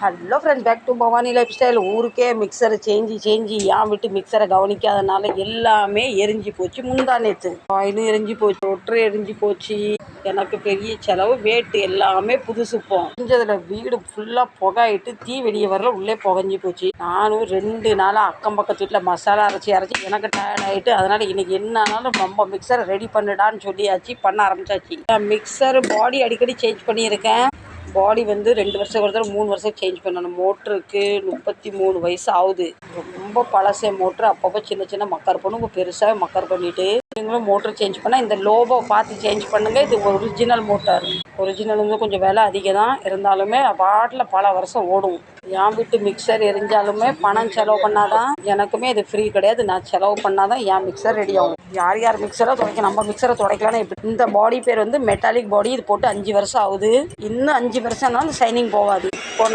Hello friends, back to Bhavani life style. ஊருக்கே மிக்சரை சேஞ்சி ஏன் விட்டு மிக்சரை கவனிக்காதனால எல்லாமே எரிஞ்சு போச்சு. முந்தா நேற்று ஆயிலும் எரிஞ்சு போச்சு, ஒற்று எரிஞ்சு போச்சு. எனக்கு பெரிய செலவு. வேட்டு எல்லாமே புதுசு. செஞ்சதில் வீடு ஃபுல்லாக புகாயிட்டு தீ வெளியே வரல, உள்ளே புகஞ்சி போச்சு. நானும் 2 நாளாக அக்கம் பக்கத்து வீட்டில் மசாலா அரைச்சி எனக்கு டயர்ட் ஆகிட்டு, அதனால் இன்றைக்கி என்னானாலும் நம்ம மிக்சரை ரெடி பண்ணிடான்னு சொல்லியாச்சு. பண்ண ஆரம்பிச்சாச்சு. மிக்சர் பாடி அடிக்கடி சேஞ்ச் பண்ணியிருக்கேன். பாடி வந்து 2 வருஷம் ஒரு தடவை 3 வருஷம் சேஞ்ச் பண்ணணும். மோட்டருக்கு 33 வயசு ஆகுது. ரொம்ப பழசே மோட்ரு. அப்பப்போ சின்ன சின்ன மக்கர் பண்ணுங்க, பெருசாக மக்கர் பண்ணிவிட்டு நீங்களும் மோட்ரு சேஞ்ச் பண்ணால் இந்த லோபோ பார்த்து சேஞ்ச் பண்ணுங்கள். இது ஒரிஜினல் மோட்டார். ஒரிஜினல் வந்து கொஞ்சம் விலை அதிகம் தான், இருந்தாலுமே பாட்டில் பல வருஷம் ஓடும். என் வீட்டு மிக்சர் எரிஞ்சாலுமே பணம் செலவு பண்ணாதான். எனக்குமே இது ஃப்ரீ கிடையாது. நான் செலவு பண்ணாதான் என் மிக்சர் ரெடி ஆகும். யார் மிக்சரை துடைக்க நம்ம மிக்சரை துடைக்கலான்னு இப்படி. இந்த பாடி பேர் வந்து மெட்டாலிக் பாடி. இது போட்டு 5 வருஷம் ஆகுது. இன்னும் 5 வருஷம்னாலும் ஷைனிங் போகாது. இப்போ